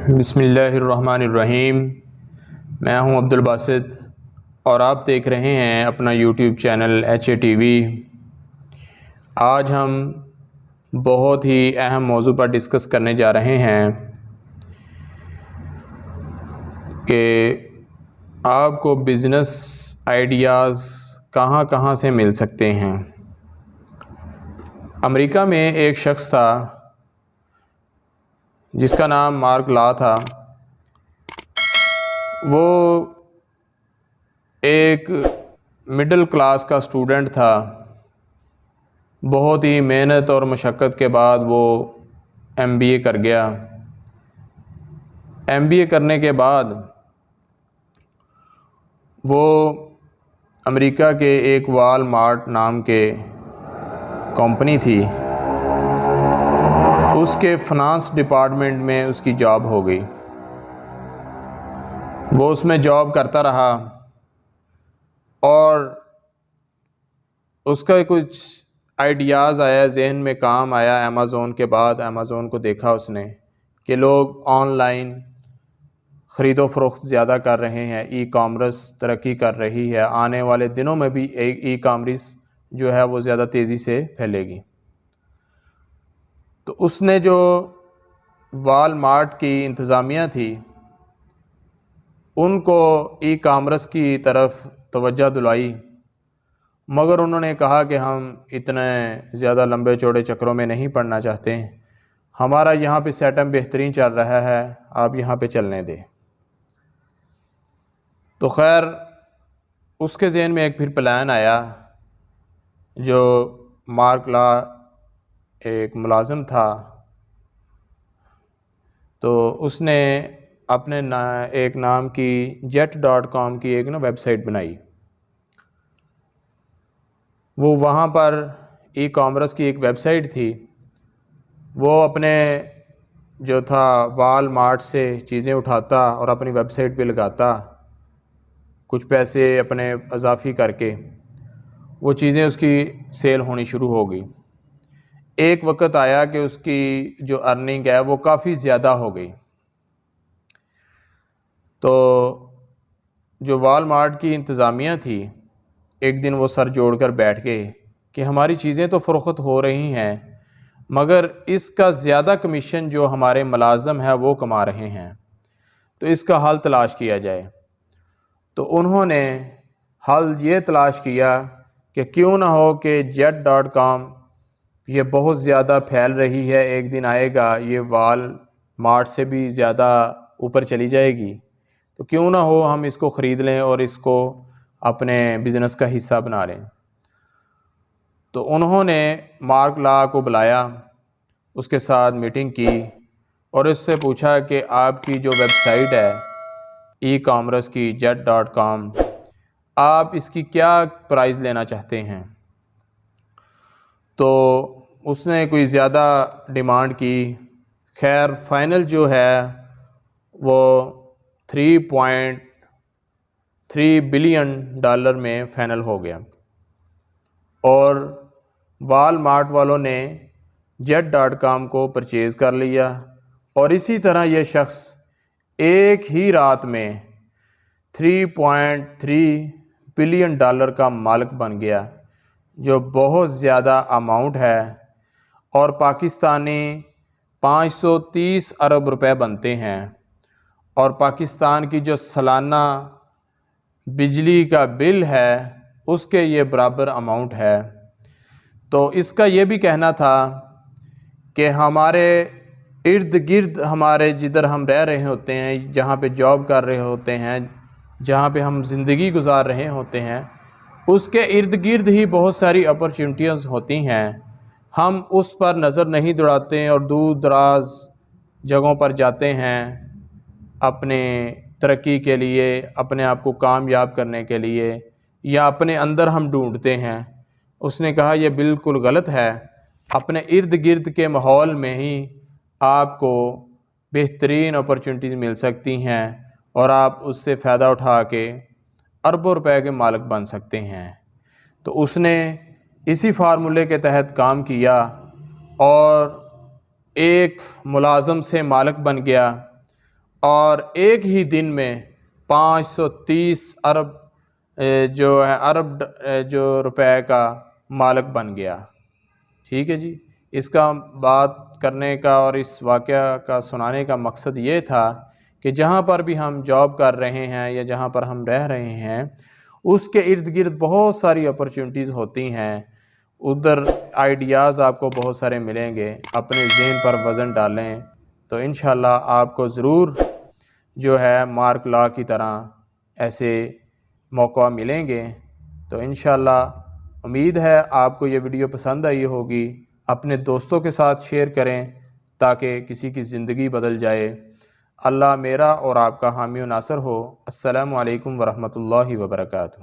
بسم اللہ الرحمن الرحیم۔ میں ہوں عبد الباسط اور آپ دیکھ رہے ہیں اپنا یوٹیوب چینل HATV۔ آج ہم بہت ہی اہم موضوع پر ڈسکس کرنے جا رہے ہیں کہ آپ کو بزنس آئیڈیاز کہاں کہاں سے مل سکتے ہیں۔ امریکہ میں ایک شخص تھا جس کا نام مارک لا تھا۔ وہ ایک مڈل کلاس کا اسٹوڈنٹ تھا۔ بہت ہی محنت اور مشقت کے بعد وہ MBA کر گیا۔ MBA کرنے کے بعد وہ امریکہ کے ایک وال مارٹ نام کے کمپنی تھی، اس کے فنانس ڈپارٹمنٹ میں اس کی جاب ہو گئی۔ وہ اس میں جاب کرتا رہا اور اس کا کچھ آئیڈیاز آیا ذہن میں، کام آیا امیزون کے بعد۔ امیزون کو دیکھا اس نے کہ لوگ آن لائن خرید و فروخت زیادہ کر رہے ہیں، ای کامرس ترقی کر رہی ہے، آنے والے دنوں میں بھی ای کامرس جو ہے وہ زیادہ تیزی سے پھیلے گی۔ تو اس نے جو وال مارٹ کی انتظامیہ تھی ان کو ای کامرس کی طرف توجہ دلائی، مگر انہوں نے کہا کہ ہم اتنے زیادہ لمبے چوڑے چکروں میں نہیں پڑنا چاہتے، ہمارا یہاں پہ سیٹ اپ بہترین چل رہا ہے، آپ یہاں پہ چلنے دیں۔ تو خیر اس کے ذہن میں ایک پھر پلان آیا۔ جو مارک لا ایک ملازم تھا، تو اس نے اپنے ایک نام کی jet.com کی ایک ویب سائٹ بنائی۔ وہ وہاں پر ای کامرس کی ایک ویب سائٹ تھی۔ وہ اپنے جو تھا وال مارٹ سے چیزیں اٹھاتا اور اپنی ویب سائٹ پہ لگاتا، کچھ پیسے اپنے اضافی کر کے وہ چیزیں اس کی سیل ہونی شروع ہو گئی۔ ایک وقت آیا کہ اس کی جو ارننگ ہے وہ کافی زیادہ ہو گئی۔ تو جو وال مارٹ کی انتظامیہ تھی، ایک دن وہ سر جوڑ کر بیٹھ گئے کہ ہماری چیزیں تو فروخت ہو رہی ہیں، مگر اس کا زیادہ کمیشن جو ہمارے ملازم ہیں وہ کما رہے ہیں، تو اس کا حل تلاش کیا جائے۔ تو انہوں نے حل یہ تلاش کیا کہ کیوں نہ ہو کہ jet.com یہ بہت زیادہ پھیل رہی ہے، ایک دن آئے گا یہ وال مارٹ سے بھی زیادہ اوپر چلی جائے گی، تو کیوں نہ ہو ہم اس کو خرید لیں اور اس کو اپنے بزنس کا حصہ بنا لیں۔ تو انہوں نے مارک لا کو بلایا، اس کے ساتھ میٹنگ کی اور اس سے پوچھا کہ آپ کی جو ویب سائٹ ہے ای کامرس کی jet.com، آپ اس کی کیا پرائز لینا چاہتے ہیں؟ تو اس نے کوئی زیادہ ڈیمانڈ کی۔ خیر فائنل جو ہے وہ $3.3 بلین میں فائنل ہو گیا، اور وال مارٹ والوں نے jet.com کو پرچیز کر لیا، اور اسی طرح یہ شخص ایک ہی رات میں $3.3 بلین کا مالک بن گیا، جو بہت زیادہ اماؤنٹ ہے، اور پاکستانی 530 ارب روپے بنتے ہیں، اور پاکستان کی جو سالانہ بجلی کا بل ہے اس کے یہ برابر اماؤنٹ ہے۔ تو اس کا یہ بھی کہنا تھا کہ ہمارے ارد گرد، ہمارے جدھر ہم رہ رہے ہوتے ہیں، جہاں پہ جاب کر رہے ہوتے ہیں، جہاں پہ ہم زندگی گزار رہے ہوتے ہیں، اس کے ارد گرد ہی بہت ساری اپرچونٹیز ہوتی ہیں، ہم اس پر نظر نہیں دوڑاتے اور دور دراز جگہوں پر جاتے ہیں اپنے ترقی کے لیے، اپنے آپ کو کامیاب کرنے کے لیے، یا اپنے اندر ہم ڈھونڈتے ہیں۔ اس نے کہا یہ بالکل غلط ہے، اپنے ارد گرد کے ماحول میں ہی آپ کو بہترین اپرچونٹیز مل سکتی ہیں، اور آپ اس سے فائدہ اٹھا کے اربوں روپے کے مالک بن سکتے ہیں۔ تو اس نے اسی فارمولے کے تحت کام کیا اور ایک ملازم سے مالک بن گیا، اور ایک ہی دن میں 530 ارب جو روپے کا مالک بن گیا۔ ٹھیک ہے جی، اس کا بات کرنے کا اور اس واقعہ کا سنانے کا مقصد یہ تھا کہ جہاں پر بھی ہم جاب کر رہے ہیں یا جہاں پر ہم رہ رہے ہیں اس کے ارد گرد بہت ساری اپرچونٹیز ہوتی ہیں، ادھر آئیڈیاز آپ کو بہت سارے ملیں گے۔ اپنے ذہن پر وزن ڈالیں تو انشاءاللہ آپ کو ضرور جو ہے مارک لا کی طرح ایسے موقع ملیں گے۔ تو انشاءاللہ امید ہے آپ کو یہ ویڈیو پسند آئی ہوگی، اپنے دوستوں کے ساتھ شیئر کریں تاکہ کسی کی زندگی بدل جائے۔ اللہ میرا اور آپ کا حامی و ناصر ہو۔ السلام علیکم ورحمۃ اللہ وبرکاتہ۔